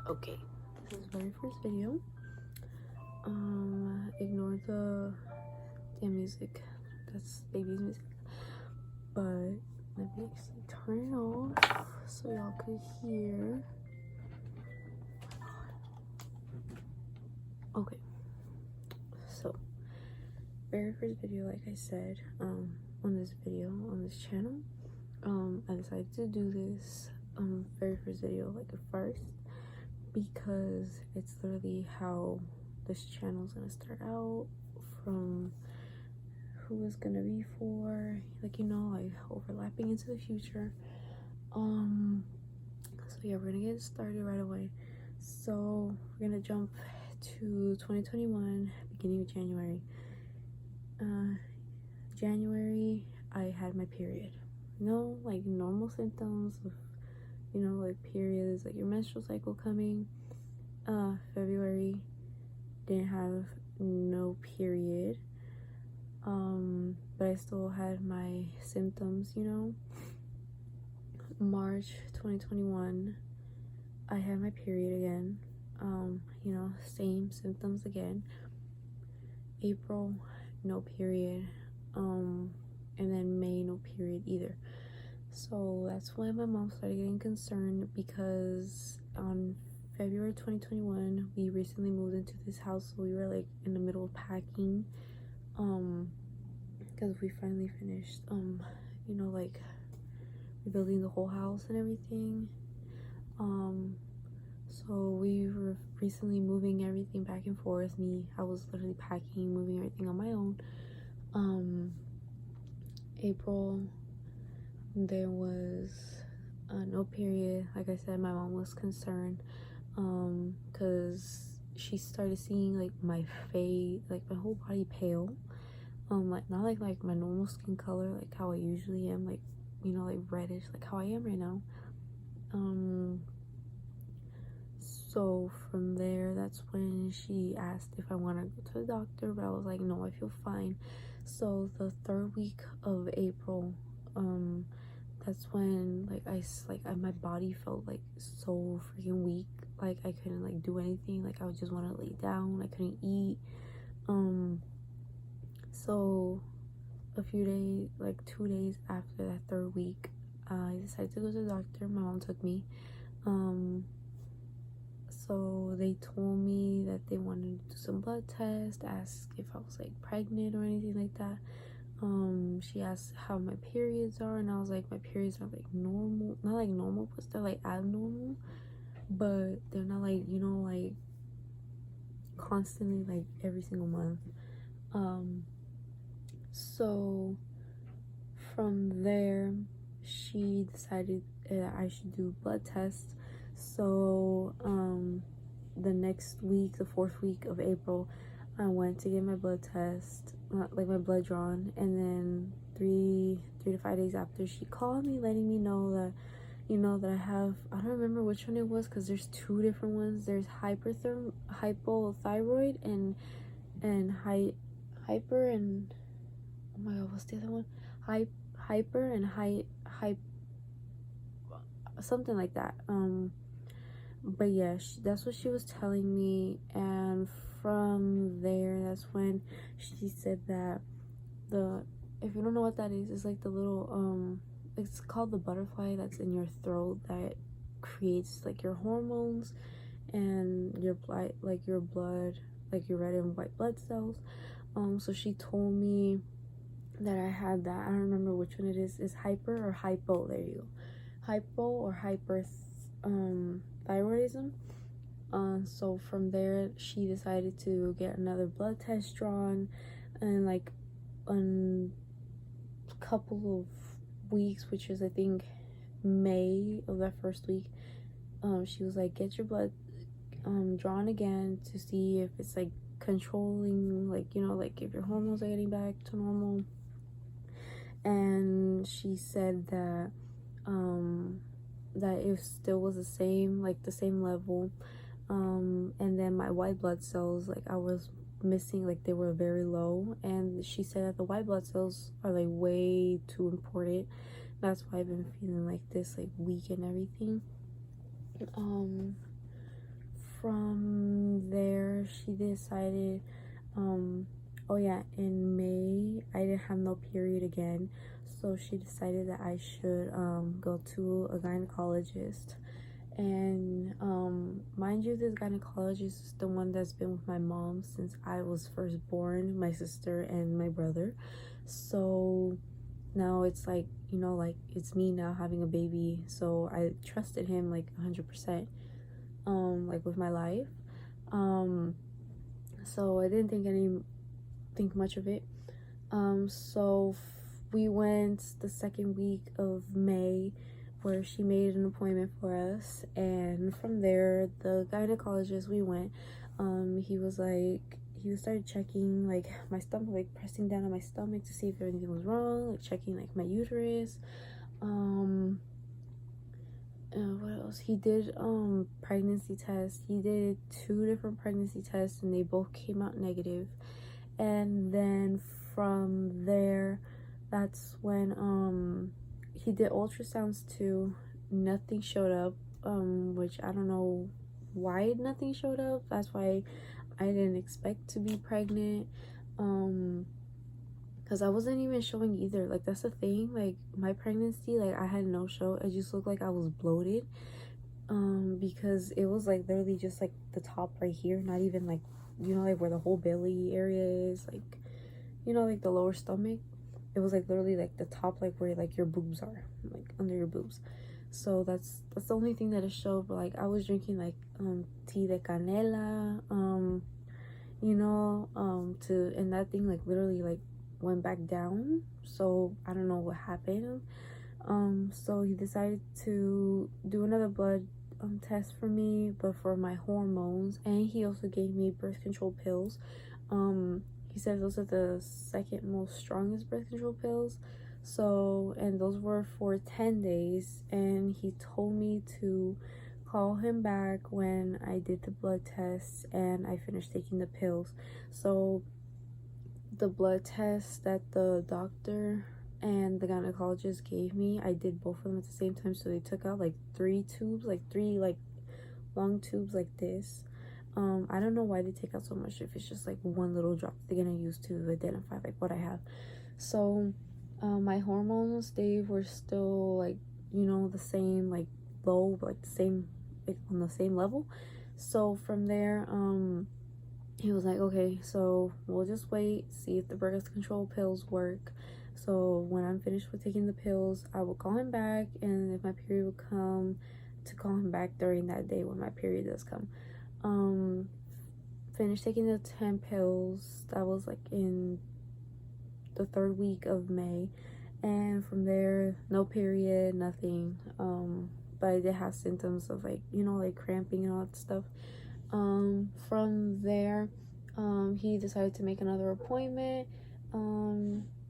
Okay, this is very first video. Ignore the damn music. That's baby's music. But let me actually turn it off so y'all could hear. Okay, so very first video, like I said, on this channel, I decided to do this very first video, like at first, because it's literally how this channel is gonna start out, from who it's gonna be for, like, you know, like overlapping into the future. So yeah, we're gonna get started right away. So we're gonna jump to 2021, beginning of January. January, I had my period. No, like normal symptoms of, you know, like periods, like your menstrual cycle coming. February, didn't have no period. But I still had my symptoms, you know. March 2021, I had my period again. You know, same symptoms again. April, no period. And then May, no period either. So that's when my mom started getting concerned, because on February 2021, we recently moved into this house, so we were like in the middle of packing, because we finally finished, you know, like rebuilding the whole house and everything. So we were recently moving everything back and forth. I was literally packing, moving everything on my own. April, there was no period. Like I said, my mom was concerned, because she started seeing like my face, like my whole body pale, like not like my normal skin color, like how I usually am, like, you know, like reddish, like how I am right now. So from there, that's when she asked if I want to go to the doctor, but I was like, no, I feel fine. So the third week of April, that's when my body felt like so freaking weak. Like I couldn't like do anything. Like I would just want to lay down. I couldn't eat. So a few days, like 2 days after that third week, I decided to go to the doctor. My mom took me. So they told me that they wanted to do some blood tests, ask if I was like pregnant or anything like that. She asked how my periods are, and I was like, my periods are like normal, not like normal, but they're like abnormal, but they're not like, you know, like constantly, like every single month. So from there, she decided that I should do blood tests. So the next week, the fourth week of April, I went to get my blood test, like my blood drawn, and then three to 5 days after, she called me letting me know that, you know, that I have, I don't remember which one it was, because there's two different ones. There's hypothyroid and hyper, and oh my god, what's the other one? Hyper and something like that. But yeah, that's what she was telling me. And from there, that's when she said that if you don't know what that is, it's like the little it's called the butterfly that's in your throat that creates like your hormones and your blood, like your red and white blood cells. So she told me that I had that. I don't remember which one it is. Is hyper or hypo? There you go. Hypo or hyperthyroidism. So from there, she decided to get another blood test drawn, and like a couple of weeks, which is I think May of that first week, she was like, get your blood drawn again to see if it's like controlling, like, you know, like if your hormones are getting back to normal. And she said that that it still was the same level, and then my white blood cells, like I was missing, like they were very low, and she said that the white blood cells are like way too important. That's why I've been feeling like this, like weak and everything. from there, she decided, oh yeah, in May, I didn't have no period again. So she decided that I should go to a gynecologist. And mind you, this gynecologist is the one that's been with my mom since I was first born, my sister and my brother. So now it's like, you know, like it's me now having a baby. So I trusted him like 100%, like with my life. So I didn't think much of it. So we went the second week of May, where she made an appointment for us, and from there, the gynecologist we went, he started checking like my stomach, like pressing down on my stomach to see if anything was wrong, like checking like my uterus. What else? He did pregnancy tests. He did 2 different pregnancy tests, and they both came out negative. And then from there, that's when he did ultrasounds too. Nothing showed up, which I don't know why nothing showed up. That's why I didn't expect to be pregnant, because I wasn't even showing either. Like, that's the thing, like my pregnancy, like I had no show. It just looked like I was bloated, because it was like literally just like the top right here, not even like, you know, like where the whole belly area is, like, you know, like the lower stomach. It was like literally like the top, like where like your boobs are, like under your boobs. So that's the only thing that it showed. But like I was drinking like tea de canela, you know, and that thing like literally like went back down. So I don't know what happened. So he decided to do another blood test for me, but for my hormones, and he also gave me birth control pills. He said those are the second most strongest birth control pills. So, and those were for 10 days, and he told me to call him back when I did the blood tests and I finished taking the pills. So the blood test that the doctor and the gynecologist gave me, I did both of them at the same time. So they took out like 3 tubes, like 3 like long tubes like this. I don't know why they take out so much if it's just like one little drop they're gonna use to identify like what I have. So my hormones, they were still like, you know, the same, like low, like the same, like on the same level. So from there, he was like, okay, so we'll just wait, see if the birth control pills work. So when I'm finished with taking the pills, I will call him back, and if my period will come, to call him back during that day when my period does come. Finished taking the 10 pills. That was like in the 3rd week of May, and from there, no period, nothing. But I did have symptoms of like, you know, like cramping and all that stuff. From there, he decided to make another appointment.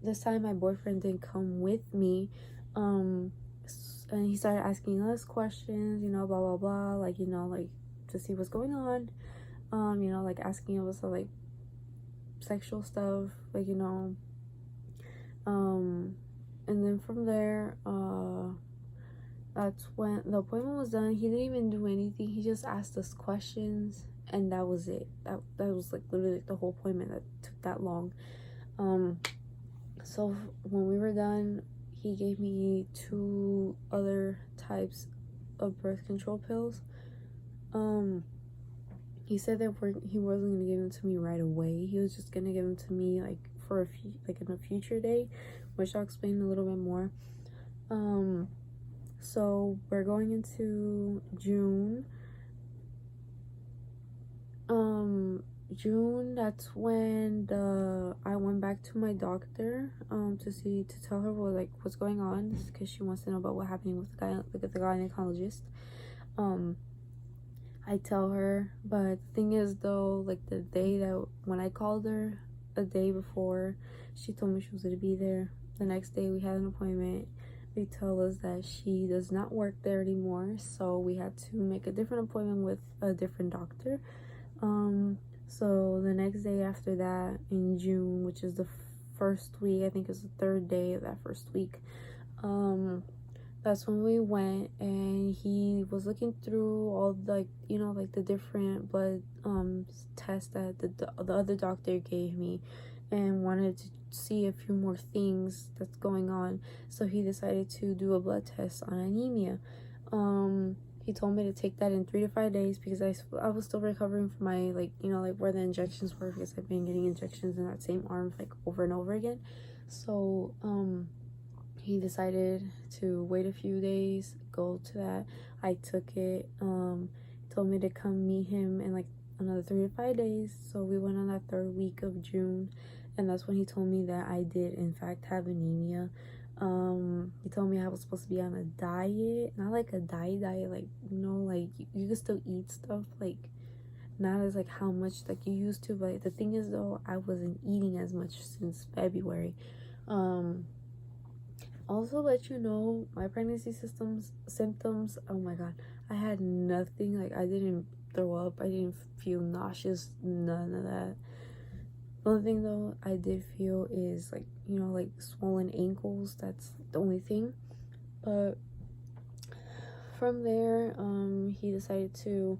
This time my boyfriend didn't come with me, and he started asking us questions, you know, blah blah blah, like, you know, like to see what's going on, you know, like asking us like sexual stuff, like, you know, and then from there, that's when the appointment was done. He didn't even do anything. He just asked us questions, and that was it. That was like literally like the whole appointment that took that long. So when we were done, he gave me 2 other types of birth control pills. He said that he wasn't gonna give them to me right away. He was just gonna give them to me like for in a future day, which I'll explain a little bit more. So we're going into June. June, that's when I went back to my doctor to tell her what's going on, because she wants to know about what happened with the gynecologist. I tell her, but the thing is though, like the day that when I called her, a day before, she told me she was gonna be there. The next day we had an appointment. They tell us that she does not work there anymore, so we had to make a different appointment with a different doctor. So the next day after that, in June, which is the first week, I think it's the 3rd day of that first week, that's when we went, and he was looking through all, like, like the different blood tests that the other doctor gave me, and wanted to see a few more things that's going on. So he decided to do a blood test on anemia. He told me to take that in 3 to 5 days, because I was still recovering from my, like, like where the injections were, because I've been getting injections in that same arm like over and over again. So he decided to wait a few days, go to that. I took it. Told me to come meet him in like another 3 to 5 days. So we went on that third week of June, and that's when he told me that I did in fact have anemia. He told me I was supposed to be on a diet, not like a diet, like, like you can still eat stuff, like not as like how much like you used to, but the thing is though, I wasn't eating as much since February. Also, let you know, my pregnancy symptoms, oh my god, I had nothing. Like, I didn't throw up, I didn't feel nauseous, none of that. The only thing though I did feel is like, like swollen ankles. That's the only thing. But from there, he decided to,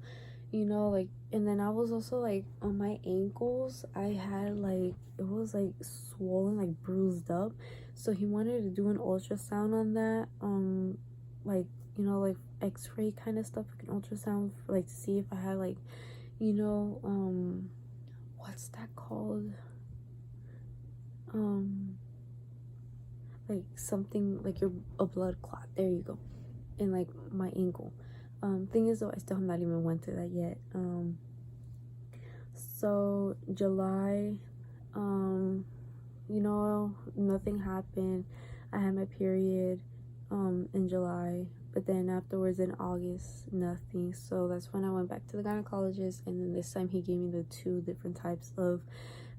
like, and then I was also like on my ankles, I had like, it was like swollen, like bruised up. So he wanted to do an ultrasound on that, like, like x-ray kind of stuff, like an ultrasound for, like, to see if I had like, what's that called, like something like a blood clot, there you go, in like my ankle. Thing is though, I still have not even went to that yet. So July, nothing happened. I had my period in July, but then afterwards in August, nothing. So that's when I went back to the gynecologist, and then this time he gave me the 2 different types of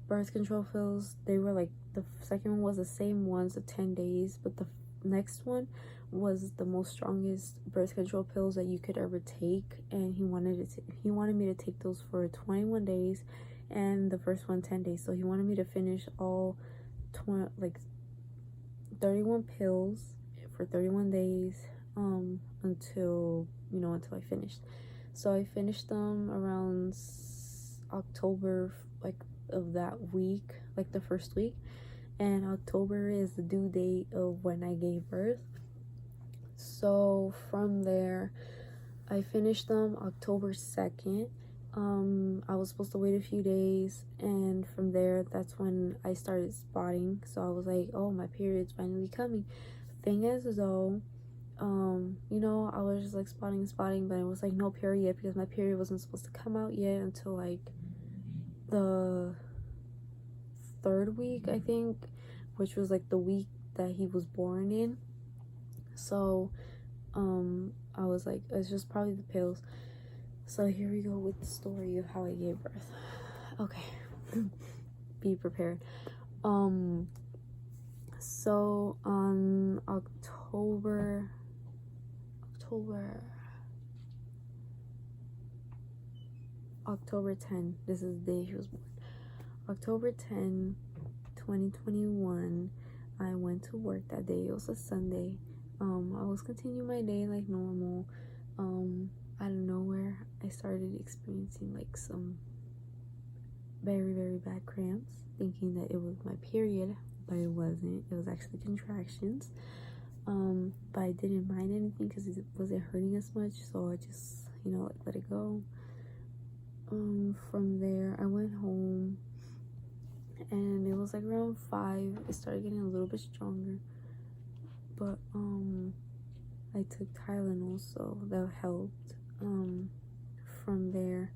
birth control pills. They were like, the second one was the same ones, the 10 days, but the next one was the most strongest birth control pills that you could ever take, and he wanted me to take those for 21 days, and the first one 10 days. So he wanted me to finish all 31 pills for 31 days, until I finished. So I finished them around October, like, of that week, like the first week, and October is the due date of when I gave birth. So from there, I finished them October 2nd. I was supposed to wait a few days, and from there, that's when I started spotting. So I was like, oh, my period's finally coming. Thing is though, I was just like spotting, but it was like no period, because my period wasn't supposed to come out yet until like the 3rd week, I think, which was like the week that he was born in. So I was like, it's just probably the pills. So here we go with the story of how I gave birth. Okay. Be prepared. So on October 10, this is the day he was born. October 10, 2021, I went to work that day. It was a Sunday. I was continuing my day like normal. Out of nowhere, I started experiencing like some very, very bad cramps, thinking that it was my period, but it wasn't. It was actually contractions. But I didn't mind anything because it wasn't hurting as much, so I just, like, let it go. From there, I went home, and it was like around 5. It started getting a little bit stronger, but I took Tylenol, so that helped. From there,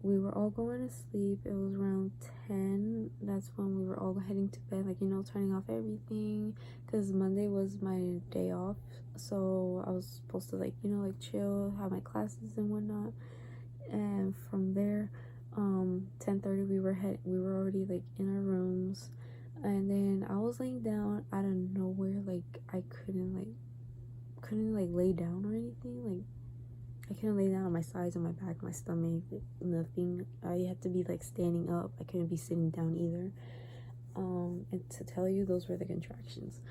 we were all going to sleep. It was around 10. That's when we were all heading to bed, like, turning off everything, because Monday was my day off, so I was supposed to like, like chill, have my classes and whatnot. And from there, 10:30, we were already like in our rooms, and then I was laying down out of nowhere. Like, I couldn't lay down or anything. Like, I couldn't lay down on my sides, on my back, my stomach, nothing. I had to be like standing up. I couldn't be sitting down either. And to tell you, those were the contractions.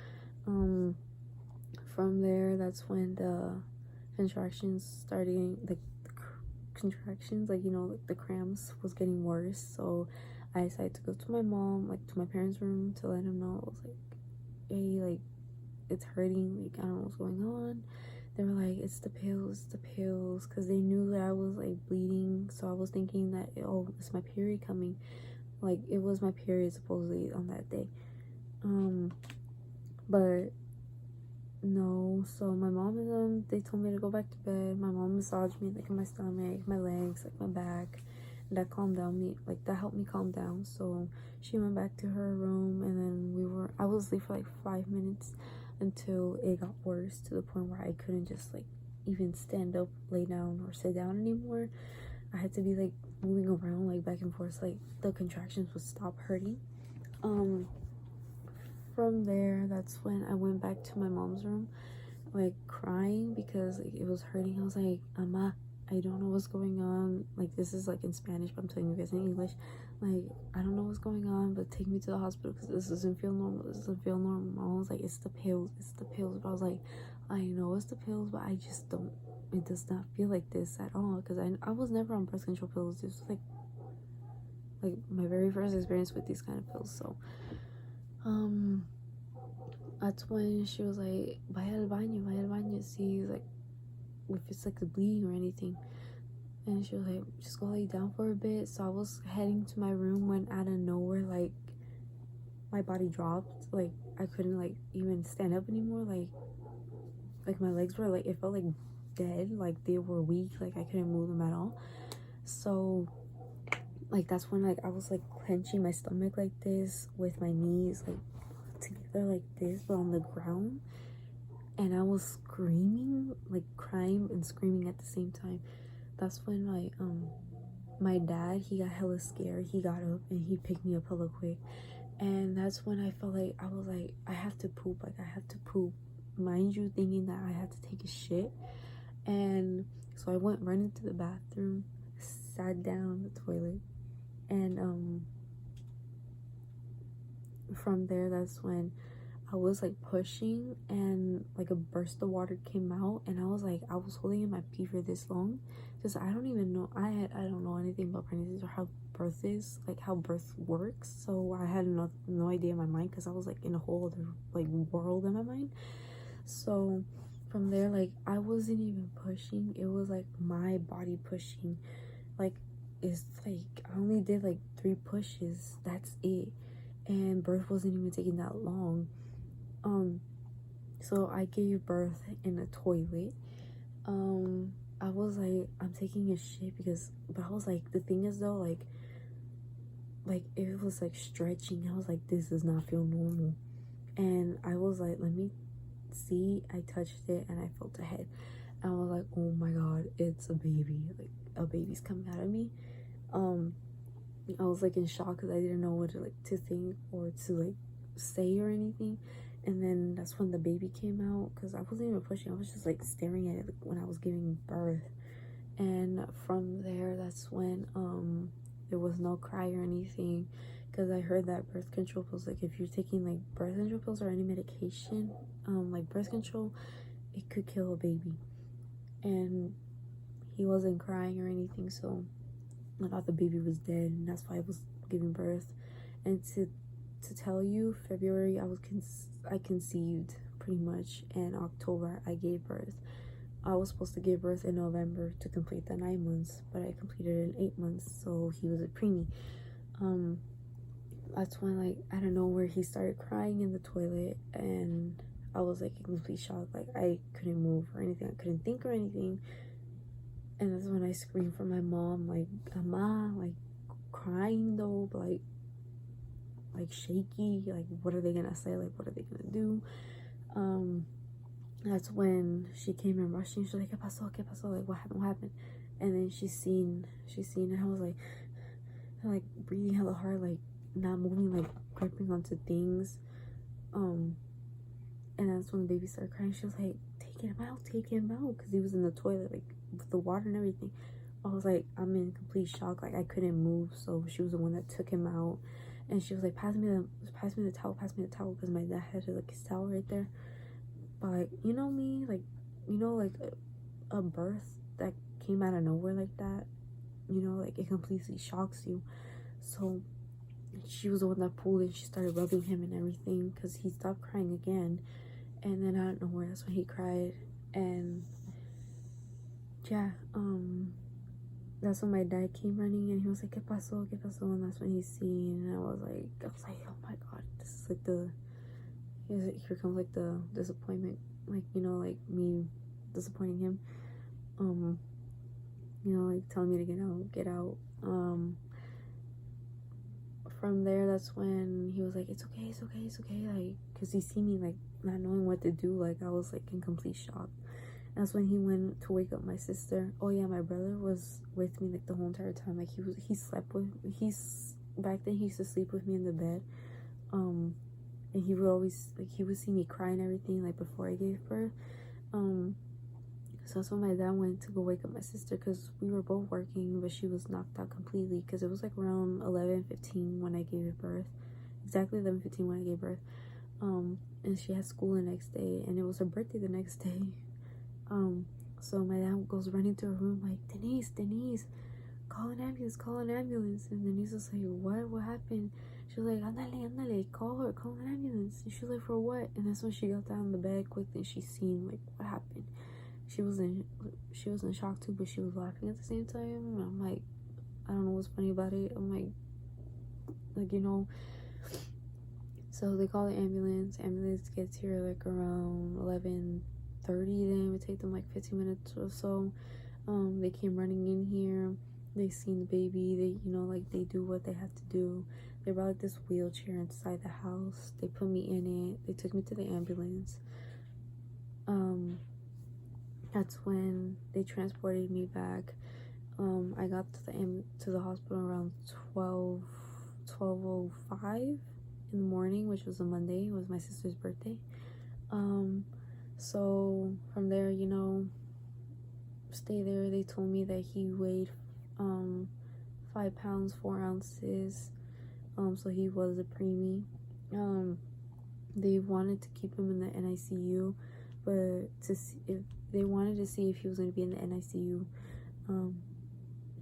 From from there, that's when the contractions starting, like contractions, like, you know, like the cramps was getting worse. So I decided to go to my mom, like to my parents' room, to let them know. I was like, hey, like it's hurting, like I don't know what's going on. They were like, it's the pills, because they knew that I was like bleeding. So I was thinking that, oh, it's my period coming. Like it was my period supposedly on that day. But no. So my mom and them, they told me to go back to bed. My mom massaged me, like in my stomach, my legs, like my back. And that calmed down me, like that helped me calm down. So she went back to her room, and then I was asleep for like 5 minutes until it got worse, to the point where I couldn't just like even stand up, lay down, or sit down anymore. I had to be like moving around, like back and forth, like the contractions would stop hurting. From there, that's when I went back to my mom's room, like crying because like, it was hurting. I was like, Ama, I don't know what's going on. Like, this is like in Spanish, but I'm telling you guys in English. Like, I don't know what's going on, but take me to the hospital because this doesn't feel normal. This doesn't feel normal. My mom was like, it's the pills. It's the pills. But I was like, I know it's the pills, but I just don't. It does not feel like this at all, because I was never on birth control pills. This was like my very first experience with these kind of pills. So that's when she was like, vaya al baño, see like if it's like the bleeding or anything. And she was like, just go lay down for a bit. So I was heading to my room when out of nowhere, like my body dropped. Like I couldn't like even stand up anymore. Like my legs were like, it felt like dead, like they were weak, like I couldn't move them at all. So like that's when like I was like clenching my stomach like this, with my knees like together like this, but on the ground. And I was screaming, like crying and screaming at the same time. That's when my dad, he got hella scared. He got up and he picked me up hella quick. And that's when I felt like, I was like, I have to poop, like I have to poop, mind you, thinking that I had to take a shit. And so I went running to the bathroom, sat down on the toilet, and from there, that's when I was like pushing, and like a burst of water came out, and I was holding in my pee for this long, because I don't even know, I don't know anything about pregnancies or how birth is, like how birth works. So I had no idea in my mind, because I was like in a whole other like world in my mind. So from there, like I wasn't even pushing, it was like my body pushing. Like it's like I only did like 3 pushes, that's it, and birth wasn't even taking that long. So I gave birth in a toilet. I was like, I'm taking a shit, but I was like, the thing is though, like it was like stretching. I was like, this does not feel normal. And I was like, let me see. I touched it and I felt a head. And I was like, oh my god, it's a baby. Like a baby's coming out of me. I was like in shock, because I didn't know what to think or to like say or anything. And then that's when the baby came out, because I wasn't even pushing, I was just like staring at it, like, when I was giving birth. And from there, that's when there was no cry or anything, because I heard that birth control pills, like if you're taking like birth control pills or any medication, like birth control, it could kill a baby. And he wasn't crying or anything, so I thought the baby was dead, and that's why I was giving birth. And to tell you, February I conceived pretty much, and October I gave birth. I was supposed to give birth in November to complete the 9 months, but I completed it in 8 months, so he was a preemie. That's when, like, I don't know where he started crying in the toilet, and I was like in complete shock. Like I couldn't move or anything, I couldn't think or anything. And that's when I screamed for my mom, like, Ama, like crying though, but like shaky, like what are they gonna say, like what are they gonna do. That's when she came in rushing. She's like, ¿Qué pasó? Like what happened? And then she seen, and I was like breathing hella hard, like not moving, like gripping onto things. And that's when the baby started crying. She was like, take him out, because he was in the toilet, like with the water and everything. I was like, I'm in complete shock, like I couldn't move. So she was the one that took him out, and she was like, pass me the towel, because my dad had like his towel right there. But you know me, like, like a birth that came out of nowhere like that, like it completely shocks you. So she was the one that pulled it. She started rubbing him and everything because he stopped crying again. And then out of nowhere, that's when he cried. And yeah, that's when my dad came running and he was like, ¿Qué pasó? ¿Qué pasó? And that's when he's seen. And I was like, oh my god, this is like here comes like the disappointment, like, like me disappointing him, like telling me to get out. From there, that's when he was like, it's okay, like, because he see me like not knowing what to do. Like, I was like in complete shock. That's when he went to wake up my sister. Oh yeah, my brother was with me like the whole entire time. Like, back then he used to sleep with me in the bed. And he would always, like, he would see me cry and everything, like, before I gave birth. So that's when my dad went to go wake up my sister, because we were both working, but she was knocked out completely, because it was like around 11:15 when I gave birth. Exactly 11:15 when I gave birth. And she had school the next day, and it was her birthday the next day. So my dad goes running to her room like, Denise, call an ambulance. And Denise was like, what happened? She was like, andale, call an ambulance. And she was like, for what? And that's when she got down on the bed quickly and she seen like what happened. She was in shock too, but she was laughing at the same time. And I'm like, I don't know what's funny about it. I'm like, so they call the ambulance. Ambulance gets here like around 11:30. Then it would take them like 15 minutes or so. They came running in here. They seen the baby. They, like, they do what they have to do. They brought like this wheelchair inside the house. They put me in it. They took me to the ambulance. That's when they transported me back. I got to the hospital around 12:05 in the morning, which was a Monday. It was my sister's birthday. So from there, stay there. They told me that he weighed 5 pounds 4 ounces. So he was a preemie. They wanted to keep him in the NICU, but they wanted to see if he was going to be in the NICU,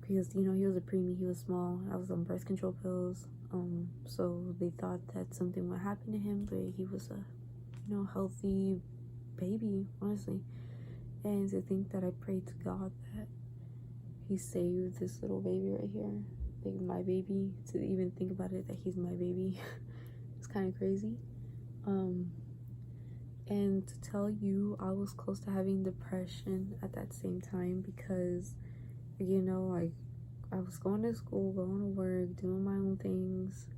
because he was a preemie, he was small. I was on birth control pills, so they thought that something would happen to him, but he was a healthy baby, honestly. And to think that I prayed to God that he saved this little baby right here, like my baby, to even think about it, that he's my baby. It's kind of crazy. And to tell you, I was close to having depression at that same time, because like, I was going to school, going to work, doing my own things,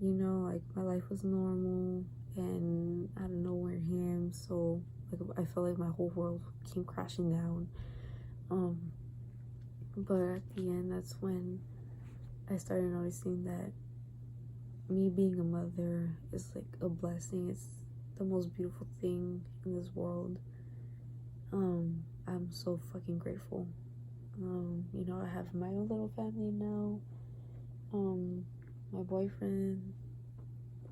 like my life was normal, and out of nowhere him. So like, I felt like my whole world came crashing down. But at the end, that's when I started noticing that me being a mother is like a blessing. It's the most beautiful thing in this world. I'm so fucking grateful. I have my own little family now. My boyfriend,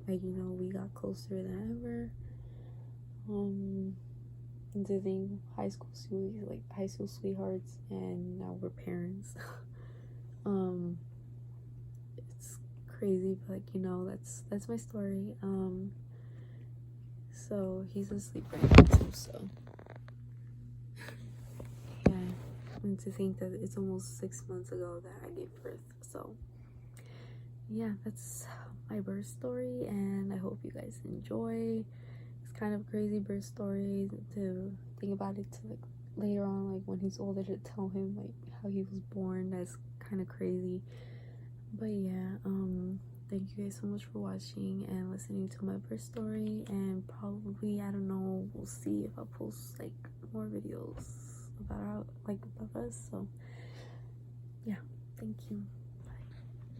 like, we got closer than ever. And to think high school sweethearts, and now we're parents. It's crazy, but that's my story. So he's asleep right now too, so yeah. And to think that it's almost 6 months ago that I gave birth. So yeah, that's my birth story, and I hope you guys enjoy. It's kind of a crazy birth story to think about it, to like later on, like when he's older, to tell him like how he was born. That's kind of crazy. But yeah, thank you guys so much for watching and listening to my birth story. And probably, I don't know, we'll see if I'll post like more videos about us. So yeah, thank you.